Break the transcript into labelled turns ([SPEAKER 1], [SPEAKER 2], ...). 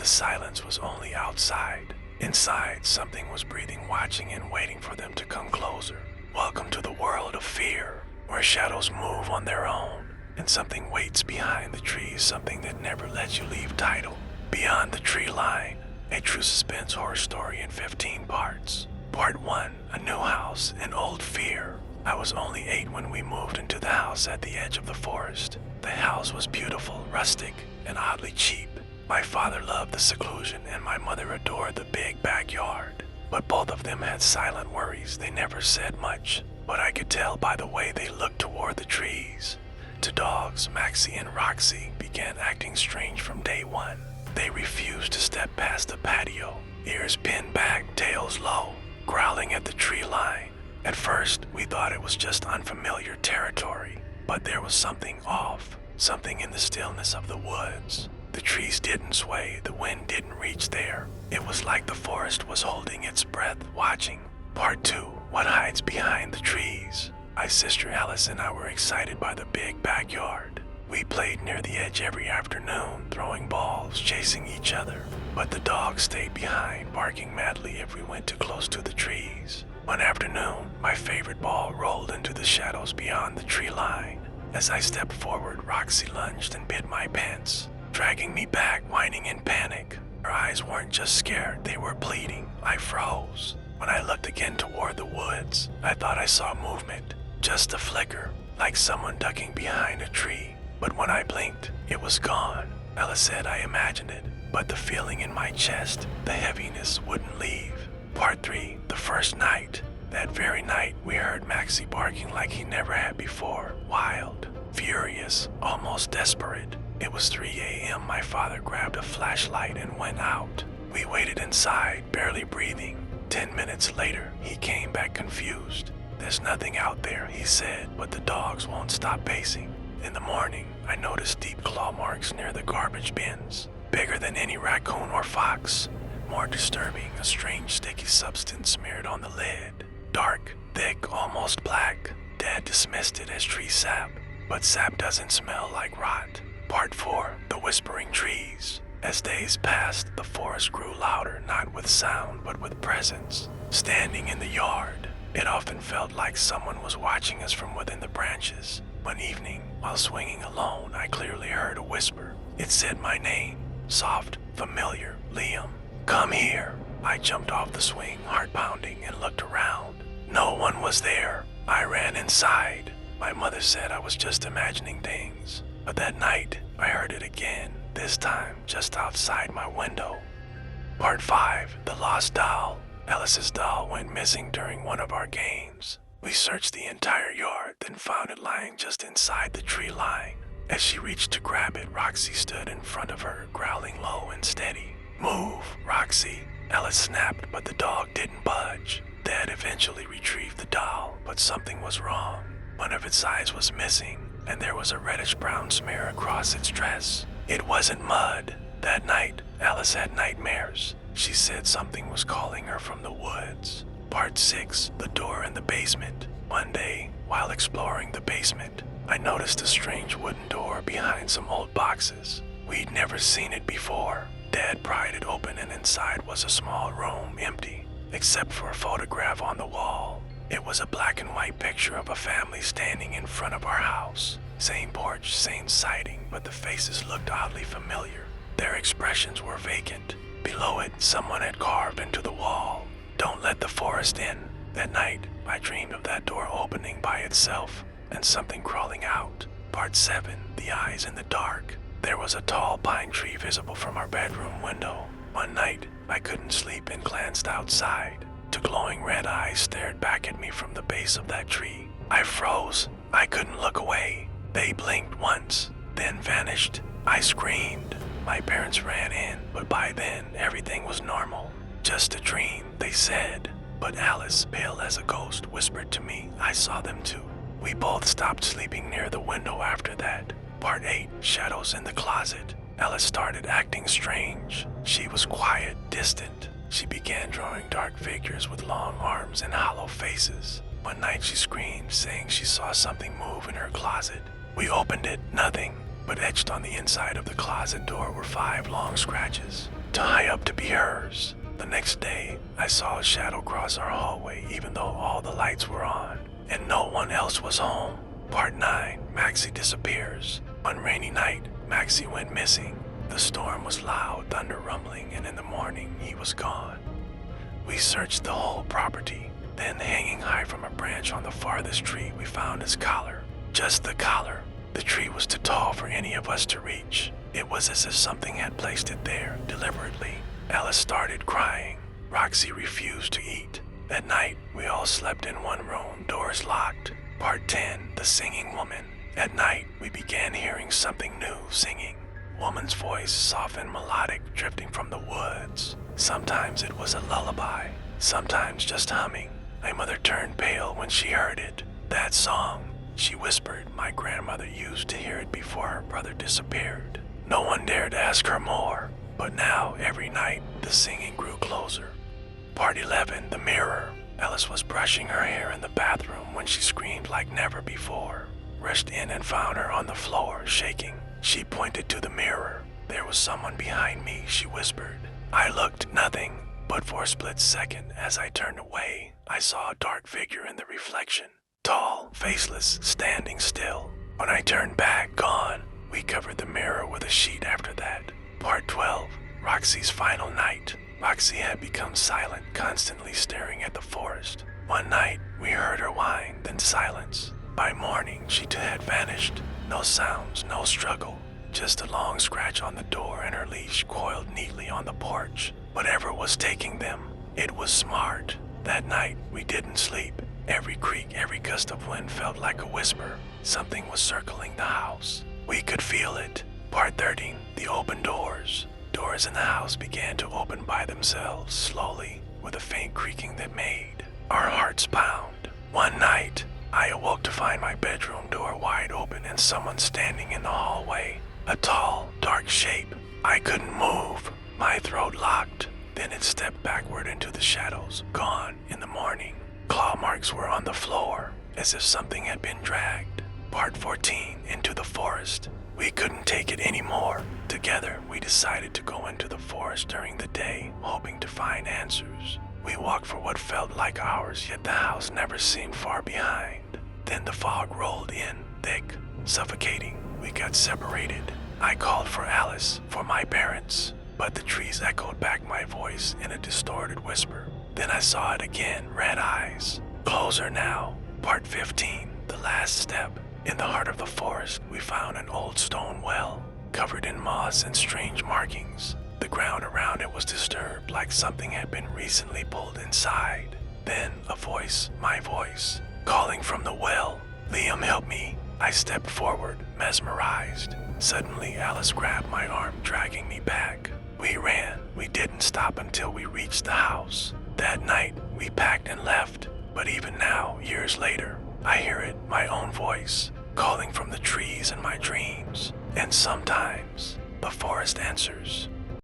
[SPEAKER 1] the silence was only outside. Inside, something was breathing, watching and waiting for them to come closer. Welcome to the world of fear, where shadows move on their own, and something waits behind the trees, something that never lets you leave title. Beyond the Tree Line, a true suspense horror story in 15 parts. Part 1, a new house, an old fear. I was only 8 when we moved into the house at the edge of the forest. The house was beautiful, rustic, and oddly cheap. My father loved the seclusion and my mother adored the big backyard. But both of them had silent worries. They never said much, but I could tell by the way they looked toward the trees. The dogs, Maxie and Roxy, began acting strange from day one. They refused to step past the patio, ears pinned back, tails low, growling at the tree line. At first, we thought it was just unfamiliar territory, but there was something off, something in the stillness of the woods. The trees didn't sway, the wind didn't reach there. It was like the forest was holding its breath, watching. Part 2, what hides behind the trees. My sister Alice and I were excited by the big backyard. We played near the edge every afternoon, throwing balls, chasing each other. But the dogs stayed behind, barking madly if we went too close to the trees. One afternoon, my favorite ball rolled into the shadows beyond the tree line. As I stepped forward, Roxy lunged and bit my pants, dragging me back, whining in panic. Her eyes weren't just scared, they were pleading. I froze. When I looked again toward the woods, I thought I saw movement, just a flicker, like someone ducking behind a tree. But when I blinked, it was gone. Ella said I imagined it, but the feeling in my chest, the heaviness, wouldn't leave. Part 3, the first night. That very night, we heard Maxie barking like he never had before. Wild, furious, almost desperate. It was 3 a.m. My father grabbed a flashlight and went out. We waited inside, barely breathing. 10 minutes later, he came back confused. There's nothing out there, he said, but the dogs won't stop pacing. In the morning, I noticed deep claw marks near the garbage bins, bigger than any raccoon or fox. More disturbing, a strange sticky substance smeared on the lid. Dark, thick, almost black. Dad dismissed it as tree sap, but sap doesn't smell like rot. Part 4, the whispering trees. As days passed, the forest grew louder, not with sound, but with presence. Standing in the yard, it often felt like someone was watching us from within the branches. One evening, while swinging alone, I clearly heard a whisper. It said my name, soft, familiar, Liam. Come here. I jumped off the swing, heart pounding, and looked around. No one was there. I ran inside. My mother said I was just imagining things. But that night, I heard it again, this time just outside my window. Part 5, the lost doll. Alice's doll went missing during one of our games. We searched the entire yard, then found it lying just inside the tree line. As she reached to grab it, Roxy stood in front of her, growling low and steady. Move, Roxy. Alice snapped, but the dog didn't budge. Dad eventually retrieved the doll, but something was wrong. One of its eyes was missing, and there was a reddish-brown smear across its dress. It wasn't mud. That night, Alice had nightmares. She said something was calling her from the woods. Part 6, the door in the basement. One day, while exploring the basement, I noticed a strange wooden door behind some old boxes. We'd never seen it before. Dad pried it open and inside was a small room, empty, except for a photograph on the wall. It was a black and white picture of a family standing in front of our house. Same porch, same siding, but the faces looked oddly familiar. Their expressions were vacant. Below it, someone had carved into the wall, "Don't let the forest in." That night, I dreamed of that door opening by itself and something crawling out. Part 7, the eyes in the dark. There was a tall pine tree visible from our bedroom window. One night, I couldn't sleep and glanced outside. Two glowing red eyes stared back at me from the base of that tree. I froze. I couldn't look away. They blinked once, then vanished. I screamed. My parents ran in, but by then, everything was normal. Just a dream, they said. But Alice, pale as a ghost, whispered to me I saw them too. We both stopped sleeping near the window after that. Part 8, shadows in the closet. Alice started acting strange. She was quiet, distant. She began drawing dark figures with long arms and hollow faces. One night she screamed, saying she saw something move in her closet. We opened it, nothing, but etched on the inside of the closet door were 5 long scratches. too high up to be hers. The next day, I saw a shadow cross our hallway even though all the lights were on, and no one else was home. Part 9, Maxie disappears. One rainy night, Maxie went missing. The storm was loud, thunder rumbling, and in the morning, he was gone. We searched the whole property. Then, hanging high from a branch on the farthest tree, we found his collar. Just the collar. The tree was too tall for any of us to reach. It was as if something had placed it there, deliberately. Alice started crying. Roxy refused to eat. That night, we all slept in one room, doors locked. Part 10, The Singing Woman. At night, we began hearing something new singing. Woman's voice, soft and melodic, drifting from the woods. Sometimes it was a lullaby, sometimes just humming. My mother turned pale when she heard it. That song, she whispered, my grandmother used to hear it before her brother disappeared. No one dared ask her more, but now, every night, the singing grew closer. Part 11, The Mirror. Alice was brushing her hair in the bathroom when she screamed like never before. Rushed in and found her on the floor, shaking. She pointed to the mirror. There was someone behind me, she whispered. I looked, nothing, but for a split second, as I turned away, I saw a dark figure in the reflection. Tall, faceless, standing still. When I turned back, gone. We covered the mirror with a sheet after that. Part 12, Roxy's Final Night. Roxy had become silent, constantly staring at the forest. One night, we heard her whine, then silence. By morning, she too had vanished. No sounds, no struggle. Just a long scratch on the door and her leash coiled neatly on the porch. Whatever was taking them, it was smart. That night, we didn't sleep. Every creak, every gust of wind felt like a whisper. Something was circling the house. We could feel it. Part 13, The Open Doors. Doors in the house began to open by themselves, slowly, with a faint creaking that made our hearts pound. One night, I awoke to find my bedroom door wide open and someone standing in the hallway. A tall, dark shape. I couldn't move. My throat locked. Then it stepped backward into the shadows, gone in the morning. Claw marks were on the floor, as if something had been dragged. Part 14, Into the Forest. We couldn't take it anymore. Together, we decided to go into the forest during the day, hoping to find answers. We walked for what felt like hours, yet the house never seemed far behind. Then the fog rolled in, thick, suffocating. We got separated. I called for Alice, for my parents, but the trees echoed back my voice in a distorted whisper. Then I saw it again, red eyes. Closer now. Part 15, The Last Step. In the heart of the forest, we found an old stone well, covered in moss and strange markings. The ground around it was disturbed, like something had been recently pulled inside. Then a voice, my voice, calling from the well. Liam, help me. I stepped forward, mesmerized. Suddenly, Alice grabbed my arm, dragging me back. We ran. We didn't stop until we reached the house. That night, we packed and left. But even now, years later, I hear it, my own voice, calling from the trees in my dreams. And sometimes, the forest answers.